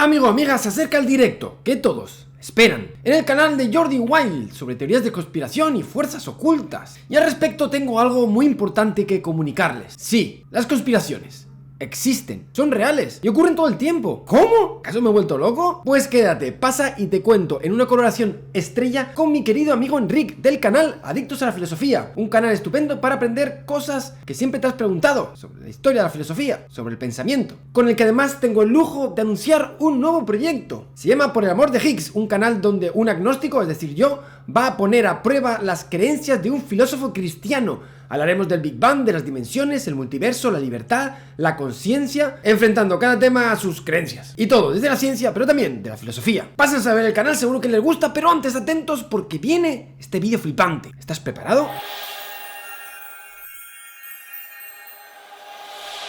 Amigo, amiga, se acerca el directo que todos esperan en el canal de Jordi Wild sobre teorías de conspiración y fuerzas ocultas. Y al respecto tengo algo muy importante que comunicarles. Sí, las conspiraciones existen, son reales y ocurren todo el tiempo. ¿Cómo? ¿Acaso me he vuelto loco? Pues quédate, pasa y te cuento en una colaboración estrella con mi querido amigo Enric del canal Adictos a la Filosofía, un canal estupendo para aprender cosas que siempre te has preguntado sobre la historia de la filosofía, sobre el pensamiento, con el que además tengo el lujo de anunciar un nuevo proyecto. Se llama Por el Amor de Higgs, un canal donde un agnóstico, es decir yo, va a poner a prueba las creencias de un filósofo cristiano. Hablaremos del Big Bang, de las dimensiones, el multiverso, la libertad, la conciencia, enfrentando cada tema a sus creencias. Y todo, desde la ciencia, pero también de la filosofía. Pasen a ver el canal, seguro que les gusta, pero antes atentos porque viene este vídeo flipante. ¿Estás preparado?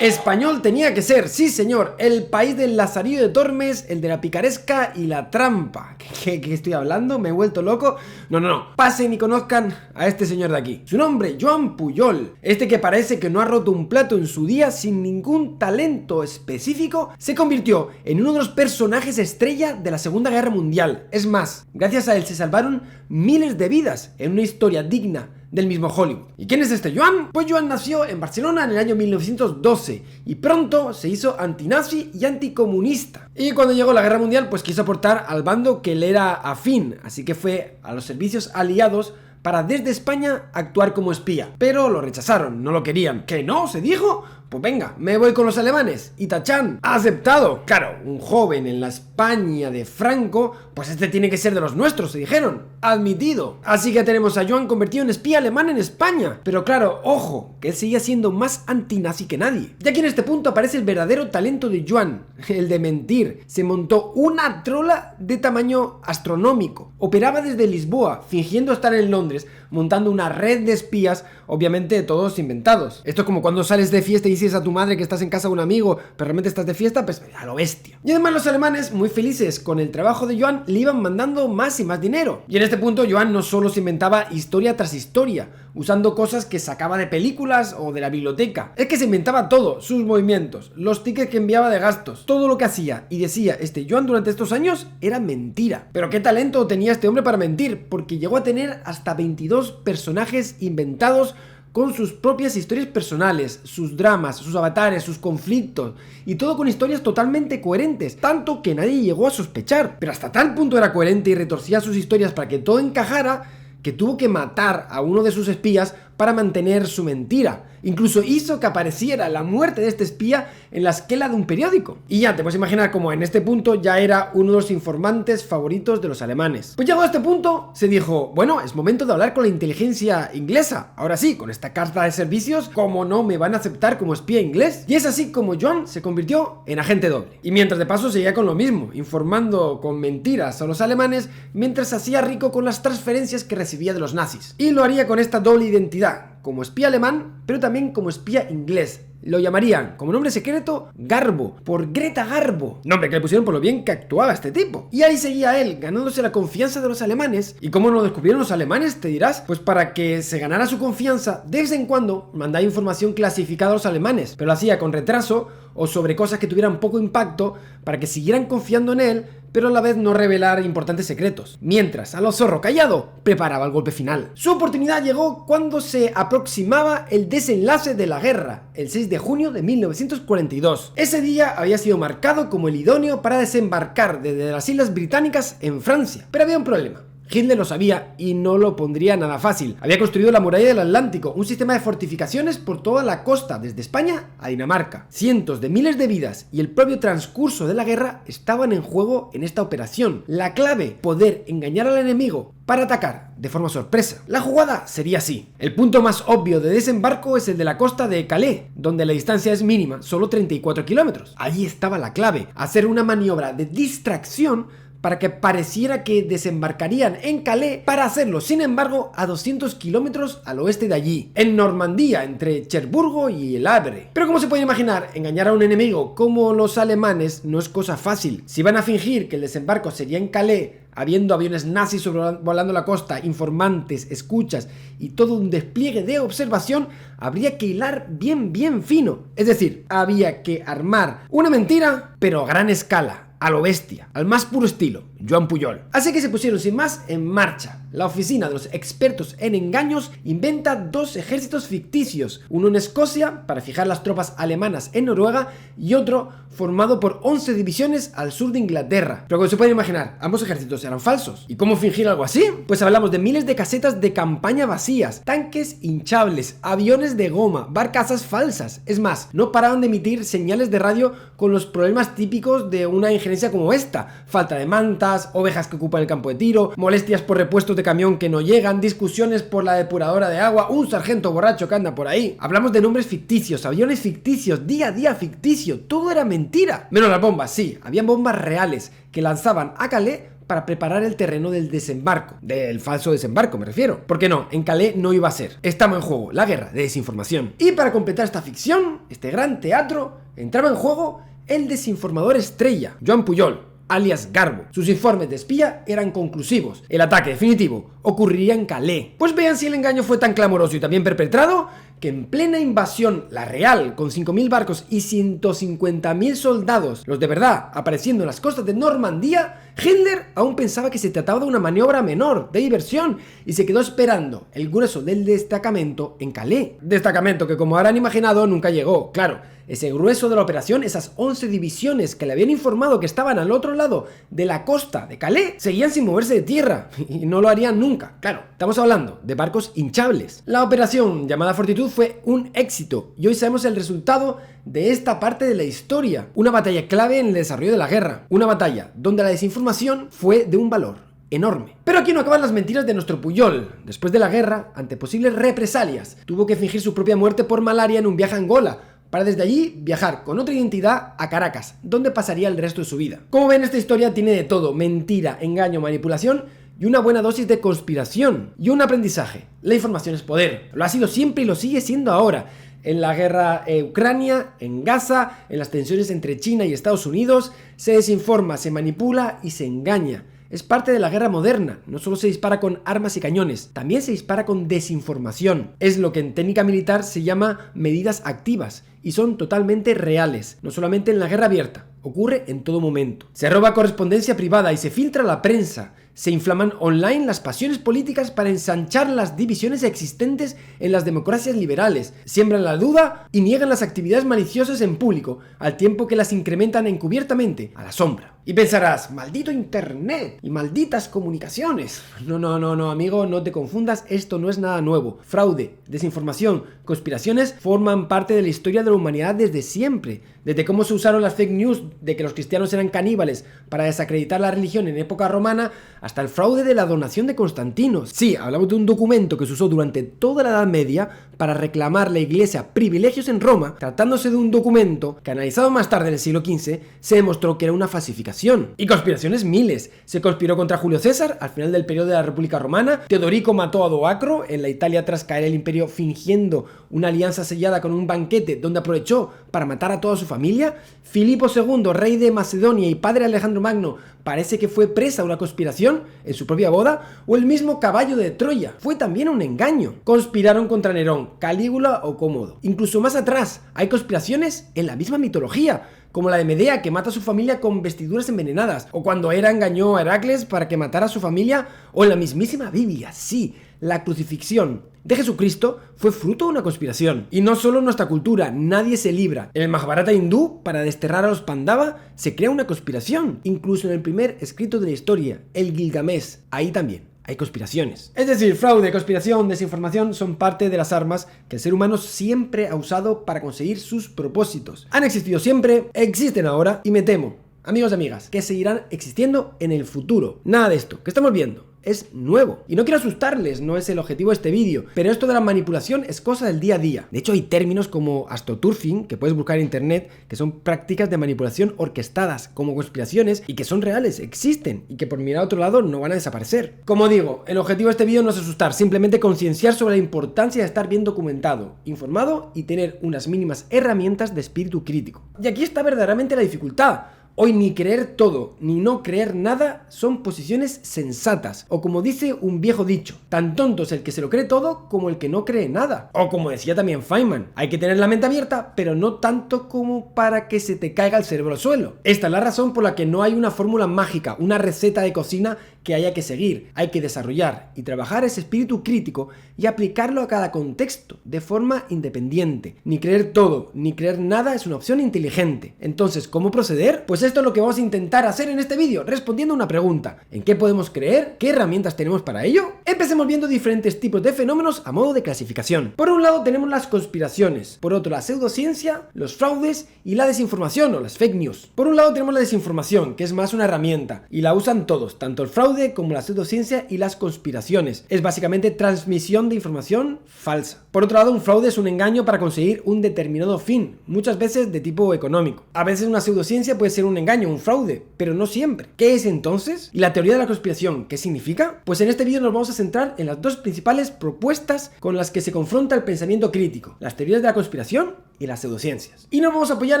Español tenía que ser, sí señor, el país del Lazarillo de Tormes, el de la picaresca y la trampa. ¿Qué estoy hablando? ¿Me he vuelto loco? No, pasen y conozcan a este señor de aquí. Su nombre, Joan Pujol. Este que parece que no ha roto un plato en su día sin ningún talento específico, se convirtió en uno de los personajes estrella de la Segunda Guerra Mundial. Es más, gracias a él se salvaron miles de vidas en una historia digna del mismo Hollywood. ¿Y quién es este Joan? Pues Joan nació en Barcelona en el año 1912 y pronto se hizo antinazi y anticomunista. Y cuando llegó la guerra mundial pues quiso aportar al bando que le era afín, así que fue a los servicios aliados para desde España actuar como espía. Pero lo rechazaron, no lo querían. ¿Que no? ¿Se dijo? Pues venga, me voy con los alemanes. Y tachán, ha aceptado. Claro, un joven en la España de Franco, pues este tiene que ser de los nuestros, se dijeron. Admitido. Así que tenemos a Joan convertido en espía alemán en España. Pero claro, ojo, que él seguía siendo más antinazi que nadie. Ya que en este punto aparece el verdadero talento de Joan, el de mentir. Se montó una trola de tamaño astronómico. Operaba desde Lisboa, fingiendo estar en Londres, montando una red de espías, obviamente todos inventados. Esto es como cuando sales de fiesta y dices a tu madre que estás en casa de un amigo, pero realmente estás de fiesta, pues a lo bestia. Y además los alemanes, muy felices con el trabajo de Joan, le iban mandando más y más dinero. Y en este punto Joan no solo se inventaba historia tras historia, usando cosas que sacaba de películas o de la biblioteca. Es que se inventaba todo, sus movimientos, los tickets que enviaba de gastos, todo lo que hacía y decía este Joan durante estos años era mentira. Pero qué talento tenía este hombre para mentir, porque llegó a tener hasta 22 personajes inventados con sus propias historias personales, sus dramas, sus avatares, sus conflictos, y todo con historias totalmente coherentes, tanto que nadie llegó a sospechar. Pero hasta tal punto era coherente y retorcía sus historias para que todo encajara, que tuvo que matar a uno de sus espías para mantener su mentira. Incluso hizo que apareciera la muerte de este espía en la esquela de un periódico. Y ya te puedes imaginar cómo en este punto ya era uno de los informantes favoritos de los alemanes. Pues llegado a este punto, se dijo, bueno, es momento de hablar con la inteligencia inglesa. Ahora sí, con esta carta de servicios, ¿cómo no me van a aceptar como espía inglés? Y es así como Joan se convirtió en agente doble. Y mientras de paso seguía con lo mismo, informando con mentiras a los alemanes, mientras se hacía rico con las transferencias que recibía de los nazis. Y lo haría con esta doble identidad, como espía alemán, pero también como espía inglés. Lo llamarían, como nombre secreto, Garbo, por Greta Garbo, nombre que le pusieron por lo bien que actuaba este tipo. Y ahí seguía él, ganándose la confianza de los alemanes. ¿Y cómo lo descubrieron los alemanes, te dirás? Pues para que se ganara su confianza, de vez en cuando mandaba información clasificada a los alemanes, pero lo hacía con retraso o sobre cosas que tuvieran poco impacto para que siguieran confiando en él, pero a la vez no revelar importantes secretos. Mientras, a lo zorro callado, preparaba el golpe final. Su oportunidad llegó cuando se aproximaba el desenlace de la guerra, el 6 de junio de 1942. Ese día había sido marcado como el idóneo para desembarcar desde las Islas Británicas en Francia. Pero había un problema. Hitler lo sabía y no lo pondría nada fácil. Había construido la muralla del Atlántico, un sistema de fortificaciones por toda la costa, desde España a Dinamarca. Cientos de miles de vidas y el propio transcurso de la guerra estaban en juego en esta operación. La clave, poder engañar al enemigo para atacar de forma sorpresa. La jugada sería así. El punto más obvio de desembarco es el de la costa de Calais, donde la distancia es mínima, solo 34 kilómetros. Allí estaba la clave, hacer una maniobra de distracción para que pareciera que desembarcarían en Calais, para hacerlo, sin embargo, a 200 kilómetros al oeste de allí, en Normandía, entre Cherburgo y el Havre. Pero como se puede imaginar, engañar a un enemigo como los alemanes no es cosa fácil. Si van a fingir que el desembarco sería en Calais, habiendo aviones nazis sobrevolando la costa, informantes, escuchas y todo un despliegue de observación, habría que hilar bien fino. Es decir, había que armar una mentira, pero a gran escala. a lo bestia, al más puro estilo, Joan Pujol. Así que se pusieron sin más en marcha. La oficina de los expertos en engaños inventa 2 ejércitos ficticios, uno en Escocia para fijar las tropas alemanas en Noruega y otro formado por 11 divisiones al sur de Inglaterra. Pero como se pueden imaginar, ambos ejércitos eran falsos. ¿Y cómo fingir algo así? Pues hablamos de miles de casetas de campaña vacías, tanques hinchables, aviones de goma, barcazas falsas. Es más, no paraban de emitir señales de radio con los problemas típicos de una injerencia como esta: falta de mantas, ovejas que ocupan el campo de tiro, molestias por repuestos de camión que no llegan, discusiones por la depuradora de agua, un sargento borracho que anda por ahí. Hablamos de nombres ficticios, aviones ficticios, día a día ficticio, todo era mentira. Menos las bombas, sí, habían bombas reales que lanzaban a Calais para preparar el terreno del desembarco, del falso desembarco me refiero, porque no, en Calais no iba a ser. Estaba en juego la guerra de desinformación. Y para completar esta ficción, este gran teatro, entraba en juego el desinformador estrella, Joan Pujol, alias Garbo. Sus informes de espía eran conclusivos. El ataque definitivo ocurriría en Calais. Pues vean si el engaño fue tan clamoroso y también perpetrado, que en plena invasión, la real, con 5.000 barcos y 150.000 soldados, los de verdad, apareciendo en las costas de Normandía, Hitler aún pensaba que se trataba de una maniobra menor, de diversión, y se quedó esperando el grueso del destacamento en Calais. Destacamento que, como habrán imaginado, nunca llegó. Claro, ese grueso de la operación, esas 11 divisiones que le habían informado que estaban al otro lado de la costa de Calais, seguían sin moverse de tierra, y no lo harían nunca. Claro, estamos hablando de barcos hinchables. La operación llamada Fortitud fue un éxito, y hoy sabemos el resultado de esta parte de la historia. Una batalla clave en el desarrollo de la guerra, una batalla donde la desinformación fue de un valor enorme. Pero aquí no acaban las mentiras de nuestro Pujol. Después de la guerra, ante posibles represalias, tuvo que fingir su propia muerte por malaria en un viaje a Angola, para desde allí viajar con otra identidad a Caracas, donde pasaría el resto de su vida. Como ven, esta historia tiene de todo: mentira, engaño, manipulación y una buena dosis de conspiración. Y un aprendizaje: la información es poder. Lo ha sido siempre y lo sigue siendo ahora. En la guerra Ucrania, en Gaza, en las tensiones entre China y Estados Unidos, se desinforma, se manipula y se engaña. Es parte de la guerra moderna. No solo se dispara con armas y cañones, también se dispara con desinformación. Es lo que en técnica militar se llama medidas activas, y son totalmente reales, no solamente en la guerra abierta, ocurre en todo momento. Se roba correspondencia privada y se filtra la prensa. Se inflaman online las pasiones políticas para ensanchar las divisiones existentes en las democracias liberales. Siembran la duda y niegan las actividades maliciosas en público, al tiempo que las incrementan encubiertamente a la sombra. Y pensarás: maldito internet y malditas comunicaciones. No, amigo, no te confundas, esto no es nada nuevo. Fraude, desinformación, conspiraciones forman parte de la historia de la humanidad desde siempre. Desde cómo se usaron las fake news de que los cristianos eran caníbales para desacreditar la religión en época romana, hasta el fraude de la donación de Constantino. Sí, hablamos de un documento que se usó durante toda la Edad Media para reclamar la iglesia privilegios en Roma, tratándose de un documento que, analizado más tarde en el siglo XV, se demostró que era una falsificación. Y conspiraciones miles. Se conspiró contra Julio César al final del periodo de la República Romana. Teodorico mató a Doacro en la Italia tras caer el imperio, fingiendo una alianza sellada con un banquete donde aprovechó para matar a toda su familia. Filipo II, rey de Macedonia y padre de Alejandro Magno, parece que fue presa de una conspiración en su propia boda. O el mismo caballo de Troya fue también un engaño. Conspiraron contra Nerón, Calígula o Cómodo. Incluso más atrás hay conspiraciones en la misma mitología, como la de Medea, que mata a su familia con vestiduras envenenadas, o cuando Hera engañó a Heracles para que matara a su familia, o en la mismísima Biblia. Sí, la crucifixión de Jesucristo fue fruto de una conspiración. Y no solo en nuestra cultura, nadie se libra. En el Mahabharata hindú, para desterrar a los Pandava, se crea una conspiración. Incluso en el primer escrito de la historia, el Gilgamesh, ahí también hay conspiraciones. Es decir, fraude, conspiración, desinformación son parte de las armas que el ser humano siempre ha usado para conseguir sus propósitos. Han existido siempre, existen ahora y me temo, amigos y amigas, que seguirán existiendo en el futuro. Nada de esto que estamos viendo es nuevo. Y no quiero asustarles, no es el objetivo de este vídeo, pero esto de la manipulación es cosa del día a día. De hecho, hay términos como astroturfing, que puedes buscar en internet, que son prácticas de manipulación orquestadas como conspiraciones y que son reales, existen, y que por mirar a otro lado no van a desaparecer. Como digo, el objetivo de este vídeo no es asustar, simplemente concienciar sobre la importancia de estar bien documentado, informado y tener unas mínimas herramientas de espíritu crítico. Y aquí está verdaderamente la dificultad, Hoy ni creer todo, ni no creer nada son posiciones sensatas. O como dice un viejo dicho, tan tonto es el que se lo cree todo como el que no cree nada. O como decía también Feynman, hay que tener la mente abierta, pero no tanto como para que se te caiga el cerebro al suelo. Esta es la razón por la que no hay una fórmula mágica, una receta de cocina que haya que seguir. Hay que desarrollar y trabajar ese espíritu crítico y aplicarlo a cada contexto de forma independiente. Ni creer todo, ni creer nada es una opción inteligente. Entonces, ¿cómo proceder? Pues esto es lo que vamos a intentar hacer en este vídeo, respondiendo a una pregunta. ¿En qué podemos creer? ¿Qué herramientas tenemos para ello? Empecemos viendo diferentes tipos de fenómenos a modo de clasificación. Por un lado tenemos las conspiraciones, por otro la pseudociencia, los fraudes y la desinformación o las fake news. Por un lado tenemos la desinformación, que es más una herramienta, y la usan todos, tanto el fraude como la pseudociencia y las conspiraciones. Es básicamente transmisión de información falsa. Por otro lado, un fraude es un engaño para conseguir un determinado fin, muchas veces de tipo económico. A veces una pseudociencia puede ser un engaño, un fraude, pero no siempre. ¿Qué es entonces? ¿Y la teoría de la conspiración qué significa? Pues en este vídeo nos vamos a centrar en las dos principales propuestas con las que se confronta el pensamiento crítico: las teorías de la conspiración y las pseudociencias. Y nos vamos a apoyar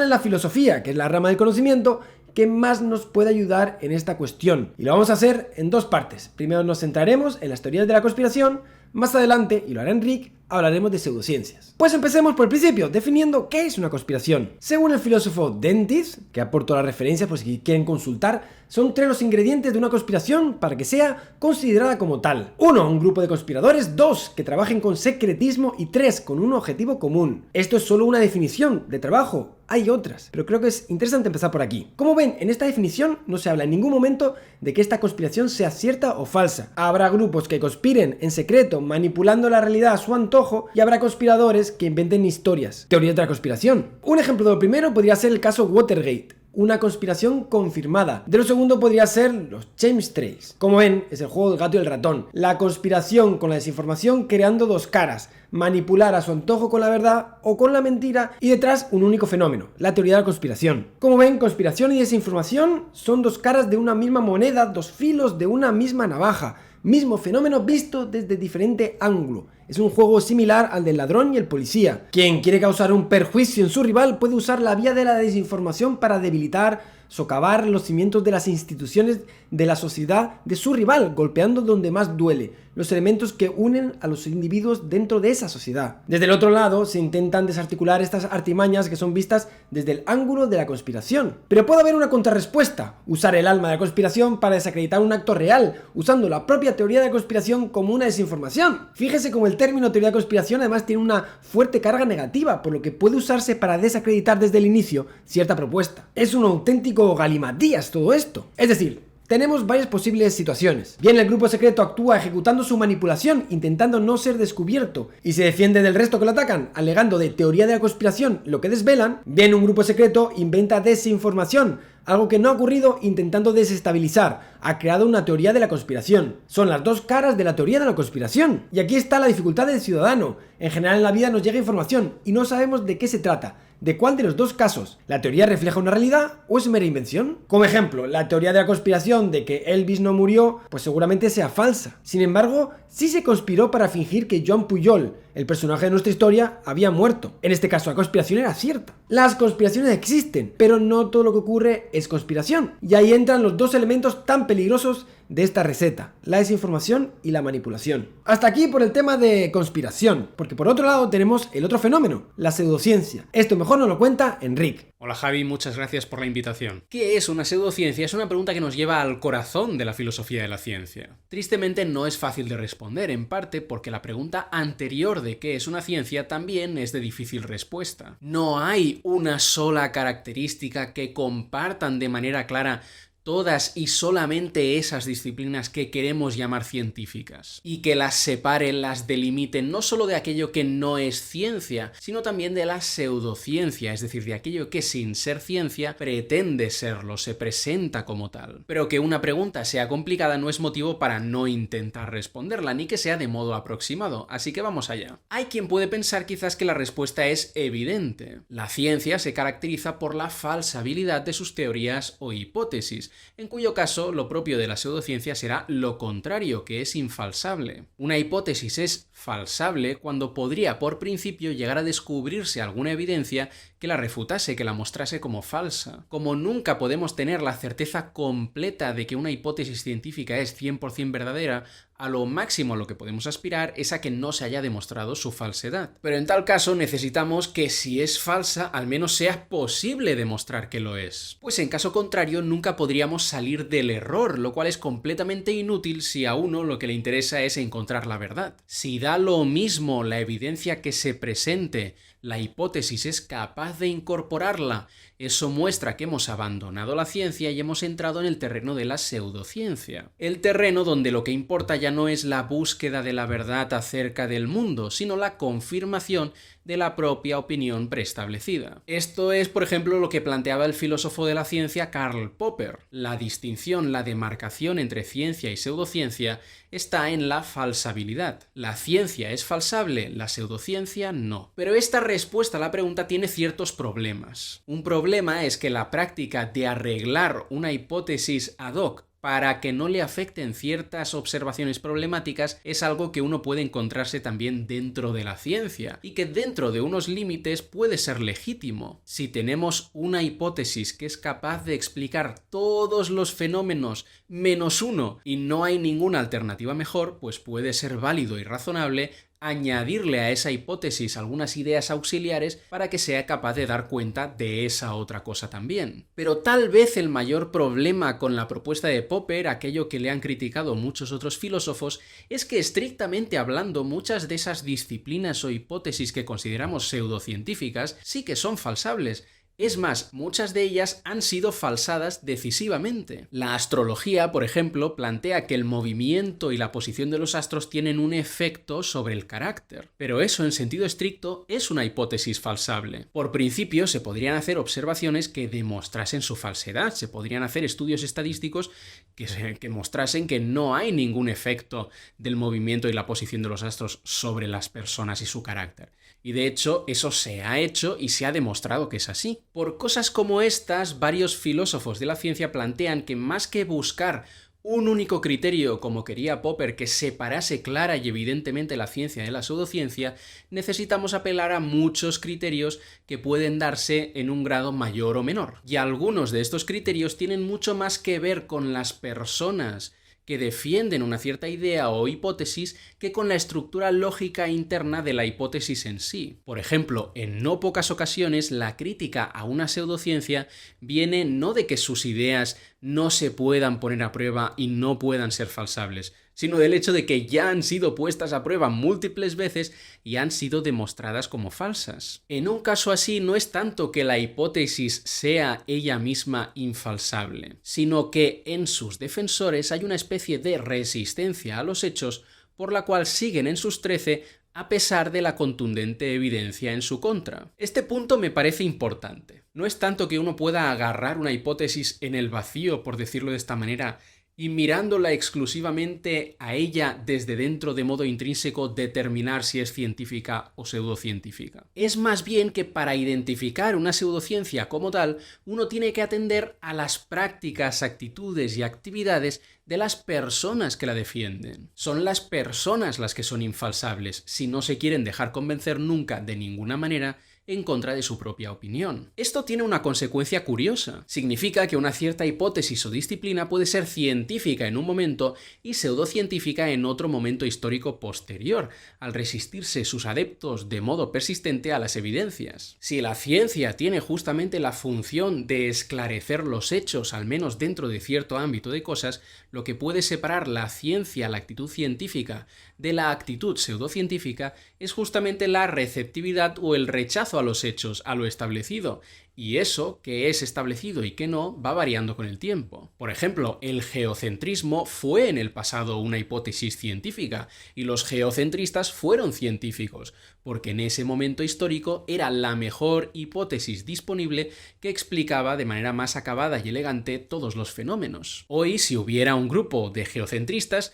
en la filosofía, que es la rama del conocimiento que más nos puede ayudar en esta cuestión. Y lo vamos a hacer en dos partes. Primero nos centraremos en las teorías de la conspiración, más adelante, y lo hará Enric, hablaremos de pseudociencias. Pues empecemos por el principio, definiendo qué es una conspiración. Según el filósofo Dentis, que aporto la referencia por si quieren consultar, son 3 los ingredientes de una conspiración para que sea considerada como tal. 1. Un grupo de conspiradores. 2. Que trabajen con secretismo. Y 3. Con un objetivo común. Esto es solo una definición de trabajo. Hay otras, pero creo que es interesante empezar por aquí. Como ven, en esta definición no se habla en ningún momento de que esta conspiración sea cierta o falsa. Habrá grupos que conspiren en secreto, manipulando la realidad a su antojo, y habrá conspiradores que inventen historias. Teorías de la conspiración. Un ejemplo de lo primero podría ser el caso Watergate, una conspiración confirmada. De lo segundo podría ser los chemtrails. Como ven, es el juego del gato y el ratón. La conspiración con la desinformación creando dos caras: manipular a su antojo con la verdad o con la mentira, y detrás un único fenómeno, la teoría de la conspiración. Como ven, conspiración y desinformación son dos caras de una misma moneda, dos filos de una misma navaja. Mismo fenómeno visto desde diferente ángulo. Es un juego similar al del ladrón y el policía. Quien quiere causar un perjuicio en su rival puede usar la vía de la desinformación para debilitar, socavar los cimientos de las instituciones de la sociedad de su rival, golpeando donde más duele, los elementos que unen a los individuos dentro de esa sociedad. Desde el otro lado, se intentan desarticular estas artimañas que son vistas desde el ángulo de la conspiración. Pero puede haber una contrarrespuesta: usar el alma de la conspiración para desacreditar un acto real, usando la propia teoría de la conspiración como una desinformación. Fíjese cómo el término teoría de conspiración además tiene una fuerte carga negativa, por lo que puede usarse para desacreditar desde el inicio cierta propuesta. Es un auténtico galimatías todo esto. Es decir, tenemos varias posibles situaciones. Bien, el grupo secreto actúa ejecutando su manipulación, intentando no ser descubierto, y se defiende del resto que lo atacan, alegando de teoría de la conspiración lo que desvelan. Bien, un grupo secreto inventa desinformación, algo que no ha ocurrido, intentando desestabilizar. Ha creado una teoría de la conspiración. Son las dos caras de la teoría de la conspiración. Y aquí está la dificultad del ciudadano. En general en la vida nos llega información y no sabemos de qué se trata. ¿De cuál de los dos casos? ¿La teoría refleja una realidad o es mera invención? Como ejemplo, la teoría de la conspiración de que Elvis no murió, pues seguramente sea falsa. Sin embargo, sí se conspiró para fingir que Joan Pujol, el personaje de nuestra historia, había muerto. En este caso, la conspiración era cierta. Las conspiraciones existen, pero no todo lo que ocurre es conspiración. Y ahí entran los dos elementos tan peligrosos de esta receta: la desinformación y la manipulación. Hasta aquí por el tema de conspiración, porque por otro lado tenemos el otro fenómeno, la pseudociencia. Esto mejor nos lo cuenta Enric. Hola Javi, muchas gracias por la invitación. ¿Qué es una pseudociencia? Es una pregunta que nos lleva al corazón de la filosofía de la ciencia. Tristemente no es fácil de responder, en parte porque la pregunta anterior de qué es una ciencia también es de difícil respuesta. No hay una sola característica que compartan de manera clara todas y solamente esas disciplinas que queremos llamar científicas, y que las separen, las delimiten no solo de aquello que no es ciencia, sino también de la pseudociencia, es decir, de aquello que sin ser ciencia pretende serlo, se presenta como tal. Pero que una pregunta sea complicada no es motivo para no intentar responderla, ni que sea de modo aproximado, así que vamos allá. Hay quien puede pensar quizás que la respuesta es evidente. La ciencia se caracteriza por la falsabilidad de sus teorías o hipótesis, en cuyo caso lo propio de la pseudociencia será lo contrario, que es infalsable. Una hipótesis es falsable cuando podría por principio llegar a descubrirse alguna evidencia que la refutase, que la mostrase como falsa. Como nunca podemos tener la certeza completa de que una hipótesis científica es 100% verdadera, a lo máximo a lo que podemos aspirar es a que no se haya demostrado su falsedad. Pero en tal caso necesitamos que si es falsa, al menos sea posible demostrar que lo es. Pues en caso contrario nunca podríamos salir del error, lo cual es completamente inútil si a uno lo que le interesa es encontrar la verdad. Si da lo mismo la evidencia que se presente, la hipótesis es capaz de incorporarla, eso muestra que hemos abandonado la ciencia y hemos entrado en el terreno de la pseudociencia. El terreno donde lo que importa ya no es la búsqueda de la verdad acerca del mundo, sino la confirmación de la propia opinión preestablecida. Esto es, por ejemplo, lo que planteaba el filósofo de la ciencia Karl Popper. La distinción, la demarcación entre ciencia y pseudociencia está en la falsabilidad. La ciencia es falsable, la pseudociencia no. Pero esta respuesta a la pregunta tiene ciertos problemas. Un problema es que la práctica de arreglar una hipótesis ad hoc para que no le afecten ciertas observaciones problemáticas es algo que uno puede encontrarse también dentro de la ciencia y que dentro de unos límites puede ser legítimo. Si tenemos una hipótesis que es capaz de explicar todos los fenómenos menos uno y no hay ninguna alternativa mejor, pues puede ser válido y razonable añadirle a esa hipótesis algunas ideas auxiliares para que sea capaz de dar cuenta de esa otra cosa también. Pero tal vez el mayor problema con la propuesta de Popper, aquello que le han criticado muchos otros filósofos, es que estrictamente hablando muchas de esas disciplinas o hipótesis que consideramos pseudocientíficas sí que son falsables. Es más, muchas de ellas han sido falsadas decisivamente. La astrología, por ejemplo, plantea que el movimiento y la posición de los astros tienen un efecto sobre el carácter. Pero eso, en sentido estricto, es una hipótesis falsable. Por principio, se podrían hacer observaciones que demostrasen su falsedad. Se podrían hacer estudios estadísticos que mostrasen que no hay ningún efecto del movimiento y la posición de los astros sobre las personas y su carácter. Y de hecho, eso se ha hecho y se ha demostrado que es así. Por cosas como estas, varios filósofos de la ciencia plantean que más que buscar un único criterio, como quería Popper, que separase clara y evidentemente la ciencia de la pseudociencia, necesitamos apelar a muchos criterios que pueden darse en un grado mayor o menor. Y algunos de estos criterios tienen mucho más que ver con las personas que defienden una cierta idea o hipótesis que con la estructura lógica interna de la hipótesis en sí. Por ejemplo, en no pocas ocasiones la crítica a una pseudociencia viene no de que sus ideas no se puedan poner a prueba y no puedan ser falsables, sino del hecho de que ya han sido puestas a prueba múltiples veces y han sido demostradas como falsas. En un caso así no es tanto que la hipótesis sea ella misma infalsable, sino que en sus defensores hay una especie de resistencia a los hechos por la cual siguen en sus 13 a pesar de la contundente evidencia en su contra. Este punto me parece importante. No es tanto que uno pueda agarrar una hipótesis en el vacío, por decirlo de esta manera, y mirándola exclusivamente a ella desde dentro de modo intrínseco determinar si es científica o pseudocientífica. Es más bien que para identificar una pseudociencia como tal, uno tiene que atender a las prácticas, actitudes y actividades de las personas que la defienden. Son las personas las que son infalsables, si no se quieren dejar convencer nunca de ninguna manera en contra de su propia opinión. Esto tiene una consecuencia curiosa. Significa que una cierta hipótesis o disciplina puede ser científica en un momento y pseudocientífica en otro momento histórico posterior, al resistirse sus adeptos de modo persistente a las evidencias. Si la ciencia tiene justamente la función de esclarecer los hechos, al menos dentro de cierto ámbito de cosas, lo que puede separar la ciencia, la actitud científica, de la actitud pseudocientífica es justamente la receptividad o el rechazo a los hechos, a lo establecido, y eso, que es establecido y que no, va variando con el tiempo. Por ejemplo, el geocentrismo fue en el pasado una hipótesis científica, y los geocentristas fueron científicos, porque en ese momento histórico era la mejor hipótesis disponible que explicaba de manera más acabada y elegante todos los fenómenos. Hoy, si hubiera un grupo de geocentristas,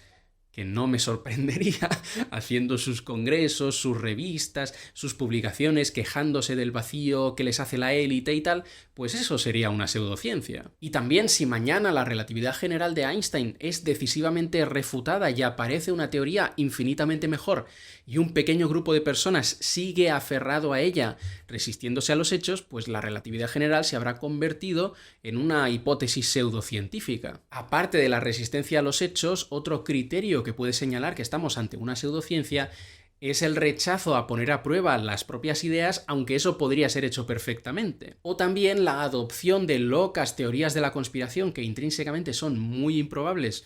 que no me sorprendería, haciendo sus congresos, sus revistas, sus publicaciones, quejándose del vacío que les hace la élite y tal, pues eso sería una pseudociencia. Y también si mañana la relatividad general de Einstein es decisivamente refutada y aparece una teoría infinitamente mejor y un pequeño grupo de personas sigue aferrado a ella, resistiéndose a los hechos, pues la relatividad general se habrá convertido en una hipótesis pseudocientífica. Aparte de la resistencia a los hechos, otro criterio que puede señalar que estamos ante una pseudociencia es el rechazo a poner a prueba las propias ideas, aunque eso podría ser hecho perfectamente. O también la adopción de locas teorías de la conspiración que intrínsecamente son muy improbables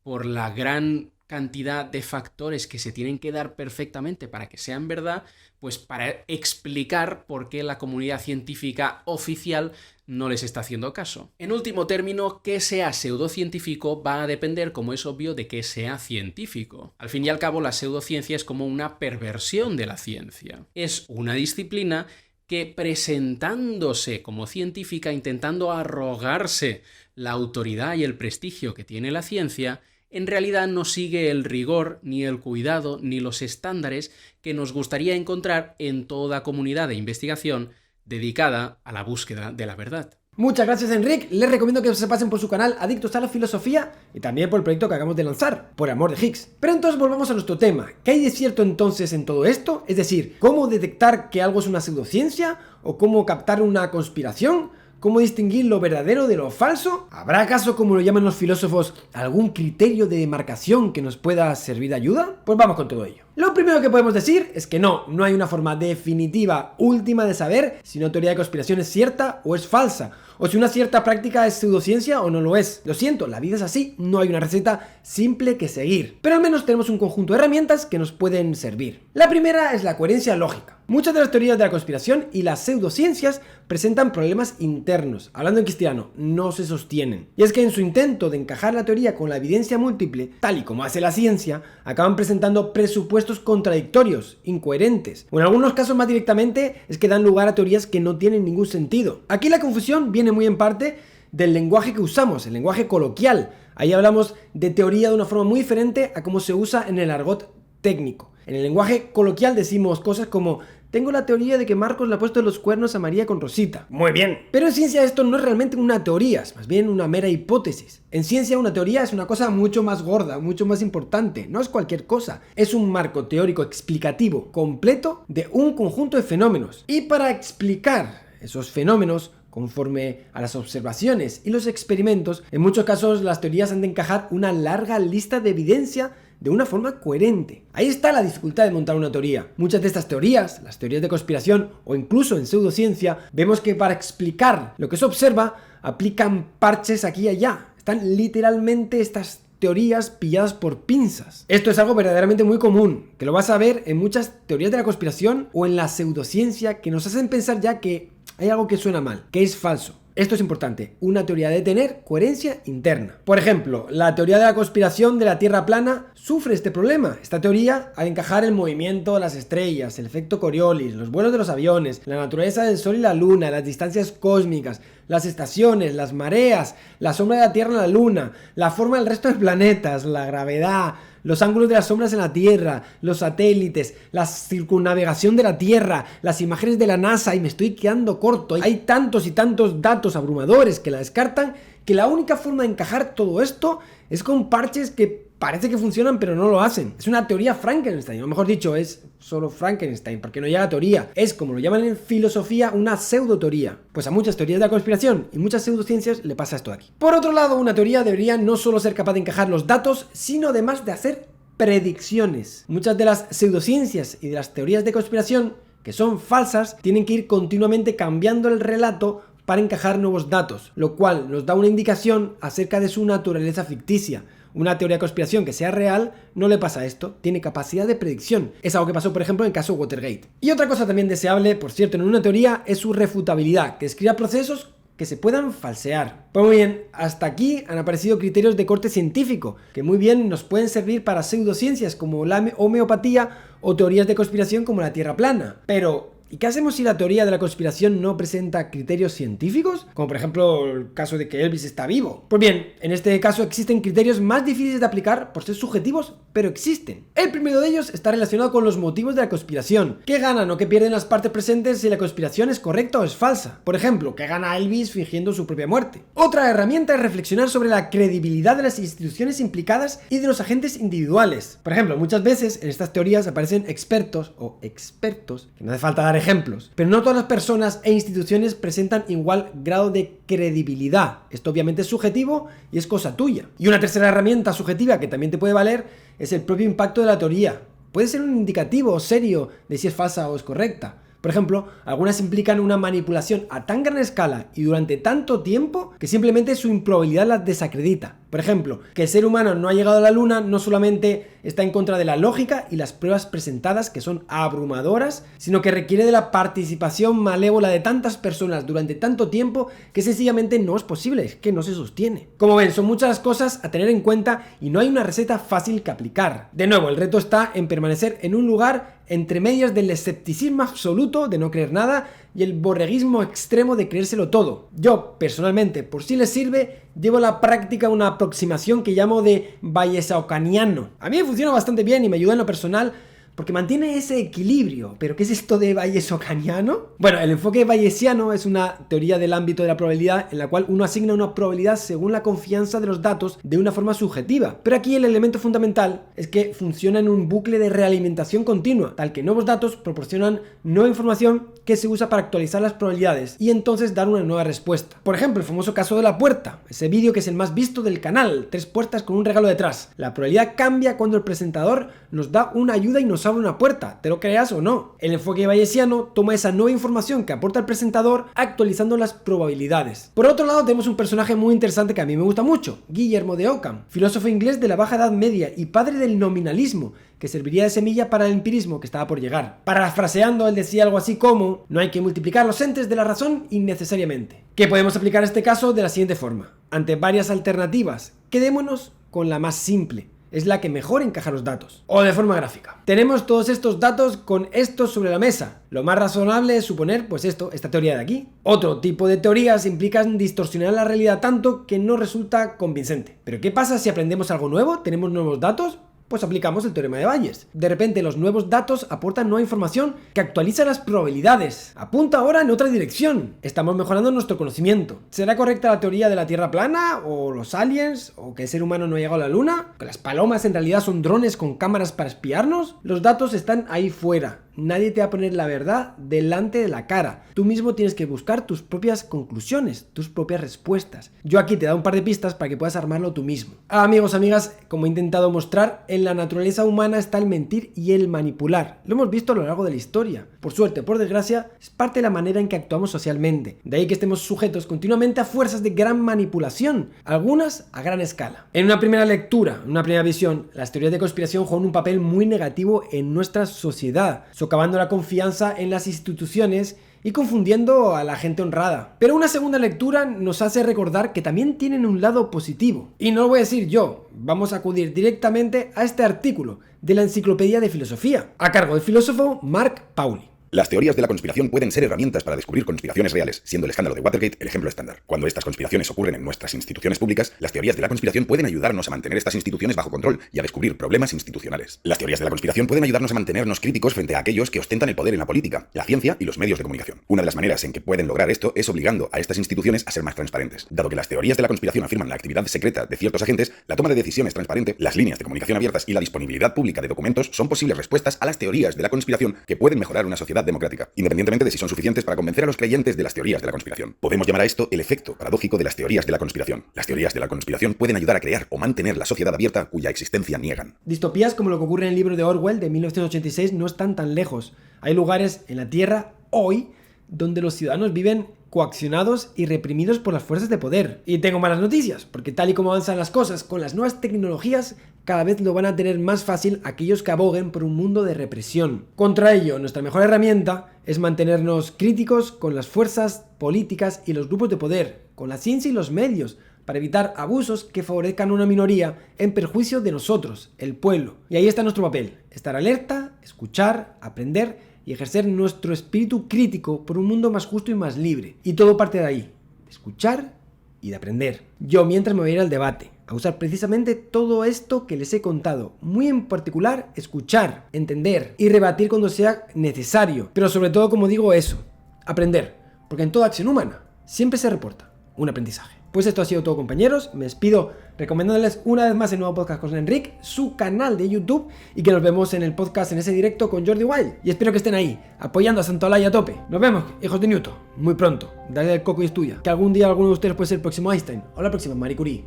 por la gran cantidad de factores que se tienen que dar perfectamente para que sean verdad, pues para explicar por qué la comunidad científica oficial no les está haciendo caso. En último término, que sea pseudocientífico va a depender, como es obvio, de que sea científico. Al fin y al cabo, la pseudociencia es como una perversión de la ciencia. Es una disciplina que, presentándose como científica, intentando arrogarse la autoridad y el prestigio que tiene la ciencia, en realidad no sigue el rigor, ni el cuidado, ni los estándares que nos gustaría encontrar en toda comunidad de investigación dedicada a la búsqueda de la verdad. Muchas gracias, Enric. Les recomiendo que se pasen por su canal Adictos a la Filosofía y también por el proyecto que acabamos de lanzar, Por Amor de Higgs. Pero entonces volvamos a nuestro tema. ¿Qué hay de cierto entonces en todo esto? Es decir, ¿cómo detectar que algo es una pseudociencia? ¿O cómo captar una conspiración? ¿Cómo distinguir lo verdadero de lo falso? ¿Habrá acaso, como lo llaman los filósofos, algún criterio de demarcación que nos pueda servir de ayuda? Pues vamos con todo ello. Lo primero que podemos decir es que no hay una forma definitiva, última de saber si una teoría de conspiración es cierta o es falsa, o si una cierta práctica es pseudociencia o no lo es. Lo siento, la vida es así, no hay una receta simple que seguir. Pero al menos tenemos un conjunto de herramientas que nos pueden servir. La primera es la coherencia lógica. Muchas de las teorías de la conspiración y las pseudociencias presentan problemas internos. Hablando en cristiano, no se sostienen. Y es que en su intento de encajar la teoría con la evidencia múltiple, tal y como hace la ciencia, acaban presentando presupuestos contradictorios, incoherentes. O en algunos casos más directamente es que dan lugar a teorías que no tienen ningún sentido. Aquí la confusión viene muy en parte del lenguaje que usamos, el lenguaje coloquial. Ahí hablamos de teoría de una forma muy diferente a cómo se usa en el argot técnico. En el lenguaje coloquial decimos cosas como: tengo la teoría de que Marcos le ha puesto los cuernos a María con Rosita. Muy bien. Pero en ciencia esto no es realmente una teoría, es más bien una mera hipótesis. En ciencia una teoría es una cosa mucho más gorda, mucho más importante. No es cualquier cosa. Es un marco teórico explicativo completo de un conjunto de fenómenos. Y para explicar esos fenómenos conforme a las observaciones y los experimentos, en muchos casos las teorías han de encajar una larga lista de evidencia de una forma coherente. Ahí está la dificultad de montar una teoría. Muchas de estas teorías, las teorías de conspiración o incluso en pseudociencia, vemos que para explicar lo que se observa aplican parches aquí y allá. Están literalmente estas teorías pilladas por pinzas. Esto es algo verdaderamente muy común, que lo vas a ver en muchas teorías de la conspiración o en la pseudociencia, que nos hacen pensar ya que hay algo que suena mal, que es falso. Esto es importante, una teoría debe tener coherencia interna. Por ejemplo, la teoría de la conspiración de la Tierra plana sufre este problema. Esta teoría, al encajar el movimiento de las estrellas, el efecto Coriolis, los vuelos de los aviones, la naturaleza del Sol y la Luna, las distancias cósmicas, las estaciones, las mareas, la sombra de la Tierra en la Luna, la forma del resto de planetas, la gravedad, los ángulos de las sombras en la Tierra, los satélites, la circunnavegación de la Tierra, las imágenes de la NASA, y me estoy quedando corto. Hay tantos y tantos datos abrumadores que la descartan, que la única forma de encajar todo esto es con parches que parece que funcionan pero no lo hacen. Es una teoría Frankenstein, o mejor dicho, es solo Frankenstein, porque no llega a teoría. Es, como lo llaman en filosofía, una pseudoteoría. Pues a muchas teorías de la conspiración y muchas pseudociencias le pasa esto aquí. Por otro lado, una teoría debería no solo ser capaz de encajar los datos, sino además de hacer predicciones. Muchas de las pseudociencias y de las teorías de conspiración, que son falsas, tienen que ir continuamente cambiando el relato para encajar nuevos datos, lo cual nos da una indicación acerca de su naturaleza ficticia. Una teoría de conspiración que sea real no le pasa esto, tiene capacidad de predicción. Es algo que pasó, por ejemplo, en el caso Watergate. Y otra cosa también deseable, por cierto, en una teoría es su refutabilidad, que describa procesos que se puedan falsear. Pues muy bien, hasta aquí han aparecido criterios de corte científico, que muy bien nos pueden servir para pseudociencias como la homeopatía o teorías de conspiración como la Tierra plana. Pero ¿Y qué hacemos si la teoría de la conspiración no presenta criterios científicos? Como por ejemplo el caso de que Elvis está vivo. Pues bien, en este caso existen criterios más difíciles de aplicar por ser subjetivos, pero existen. El primero de ellos está relacionado con los motivos de la conspiración. ¿Qué ganan o qué pierden las partes presentes si la conspiración es correcta o es falsa? Por ejemplo, ¿qué gana Elvis fingiendo su propia muerte? Otra herramienta es reflexionar sobre la credibilidad de las instituciones implicadas y de los agentes individuales. Por ejemplo, muchas veces en estas teorías aparecen expertos o expertos, que no hace falta dar ejemplos, pero no todas las personas e instituciones presentan igual grado de credibilidad. Esto obviamente es subjetivo y es cosa tuya. Y una tercera herramienta subjetiva que también te puede valer es el propio impacto de la teoría. Puede ser un indicativo serio de si es falsa o es correcta. Por ejemplo, algunas implican una manipulación a tan gran escala y durante tanto tiempo que simplemente su improbabilidad las desacredita. Por ejemplo, que el ser humano no ha llegado a la luna no solamente está en contra de la lógica y las pruebas presentadas, que son abrumadoras, sino que requiere de la participación malévola de tantas personas durante tanto tiempo que sencillamente no es posible, es que no se sostiene. Como ven, son muchas las cosas a tener en cuenta y no hay una receta fácil que aplicar. De nuevo, el reto está en permanecer en un lugar entre medias del escepticismo absoluto de no creer nada y el borreguismo extremo de creérselo todo. Yo, personalmente, por si les sirve, llevo a la práctica una aproximación que llamo de bayesianiano. A mí me funciona bastante bien y me ayuda en lo personal porque mantiene ese equilibrio. ¿Pero qué es esto de bayesianiano? Bueno, el enfoque bayesiano es una teoría del ámbito de la probabilidad en la cual uno asigna una probabilidad según la confianza de los datos de una forma subjetiva. Pero aquí el elemento fundamental es que funciona en un bucle de realimentación continua, tal que nuevos datos proporcionan nueva información que se usa para actualizar las probabilidades y entonces dar una nueva respuesta. Por ejemplo, el famoso caso de la puerta, ese vídeo que es el más visto del canal, 3 puertas con un regalo detrás. La probabilidad cambia cuando el presentador nos da una ayuda y nos abre una puerta, te lo creas o no. El enfoque bayesiano toma esa nueva información que aporta el presentador actualizando las probabilidades. Por otro lado, tenemos un personaje muy interesante que a mí me gusta mucho, Guillermo de Ockham, filósofo inglés de la Baja Edad Media y padre del nominalismo, que serviría de semilla para el empirismo que estaba por llegar. Parafraseando, él decía algo así como: no hay que multiplicar los entes de la razón innecesariamente. ¿Qué podemos aplicar a este caso de la siguiente forma? Ante varias alternativas, quedémonos con la más simple. Es la que mejor encaja los datos. O de forma gráfica. Tenemos todos estos datos con estos sobre la mesa. Lo más razonable es suponer, pues esta teoría de aquí. Otro tipo de teorías implican distorsionar la realidad tanto que no resulta convincente. ¿Pero qué pasa si aprendemos algo nuevo? ¿Tenemos nuevos datos? Pues aplicamos el teorema de Bayes. De repente los nuevos datos aportan nueva información que actualiza las probabilidades. Apunta ahora en otra dirección. Estamos mejorando nuestro conocimiento. ¿Será correcta la teoría de la Tierra plana? ¿O los aliens? ¿O que el ser humano no ha llegado a la luna? ¿Que las palomas en realidad son drones con cámaras para espiarnos? Los datos están ahí fuera. Nadie te va a poner la verdad delante de la cara. Tú mismo tienes que buscar tus propias conclusiones, tus propias respuestas. Yo aquí te he dado un par de pistas para que puedas armarlo tú mismo. Amigos, amigas, como he intentado mostrar, en la naturaleza humana está el mentir y el manipular. Lo hemos visto a lo largo de la historia. Por suerte o por desgracia, es parte de la manera en que actuamos socialmente. De ahí que estemos sujetos continuamente a fuerzas de gran manipulación, algunas a gran escala. En una primera lectura, en una primera visión, las teorías de conspiración juegan un papel muy negativo en nuestra sociedad, socavando la confianza en las instituciones y confundiendo a la gente honrada. Pero una segunda lectura nos hace recordar que también tienen un lado positivo. Y no lo voy a decir yo, vamos a acudir directamente a este artículo de la Enciclopedia de Filosofía, a cargo del filósofo Mark Pauly. Las teorías de la conspiración pueden ser herramientas para descubrir conspiraciones reales, siendo el escándalo de Watergate el ejemplo estándar. Cuando estas conspiraciones ocurren en nuestras instituciones públicas, las teorías de la conspiración pueden ayudarnos a mantener estas instituciones bajo control y a descubrir problemas institucionales. Las teorías de la conspiración pueden ayudarnos a mantenernos críticos frente a aquellos que ostentan el poder en la política, la ciencia y los medios de comunicación. Una de las maneras en que pueden lograr esto es obligando a estas instituciones a ser más transparentes. Dado que las teorías de la conspiración afirman la actividad secreta de ciertos agentes, la toma de decisiones transparente, las líneas de comunicación abiertas y la disponibilidad pública de documentos son posibles respuestas a las teorías de la conspiración que pueden mejorar una sociedad democrática, independientemente de si son suficientes para convencer a los creyentes de las teorías de la conspiración. Podemos llamar a esto el efecto paradójico de las teorías de la conspiración. Las teorías de la conspiración pueden ayudar a crear o mantener la sociedad abierta cuya existencia niegan. Distopías como lo que ocurre en el libro de Orwell de 1986 no están tan lejos. Hay lugares en la Tierra hoy donde los ciudadanos viven coaccionados y reprimidos por las fuerzas de poder. Y tengo malas noticias, porque tal y como avanzan las cosas con las nuevas tecnologías, cada vez lo van a tener más fácil aquellos que aboguen por un mundo de represión. Contra ello, nuestra mejor herramienta es mantenernos críticos con las fuerzas políticas y los grupos de poder, con la ciencia y los medios, para evitar abusos que favorezcan a una minoría en perjuicio de nosotros, el pueblo. Y ahí está nuestro papel, estar alerta, escuchar, aprender y ejercer nuestro espíritu crítico por un mundo más justo y más libre. Y todo parte de ahí, de escuchar y de aprender. Yo mientras me voy a ir al debate, a usar precisamente todo esto que les he contado. Muy en particular, escuchar, entender y rebatir cuando sea necesario. Pero sobre todo, como digo, eso, aprender. Porque en toda acción humana siempre se reporta un aprendizaje. Pues esto ha sido todo, compañeros. Me despido recomendándoles una vez más el nuevo podcast con Enric, su canal de YouTube, y que nos vemos en el podcast, en ese directo con Jordi Wild. Y espero que estén ahí, apoyando a Santolaya a tope. Nos vemos, hijos de Newton, muy pronto. Dale al coco y estudia, que algún día alguno de ustedes puede ser el próximo Einstein o la próxima Marie Curie.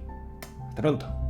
Hasta pronto.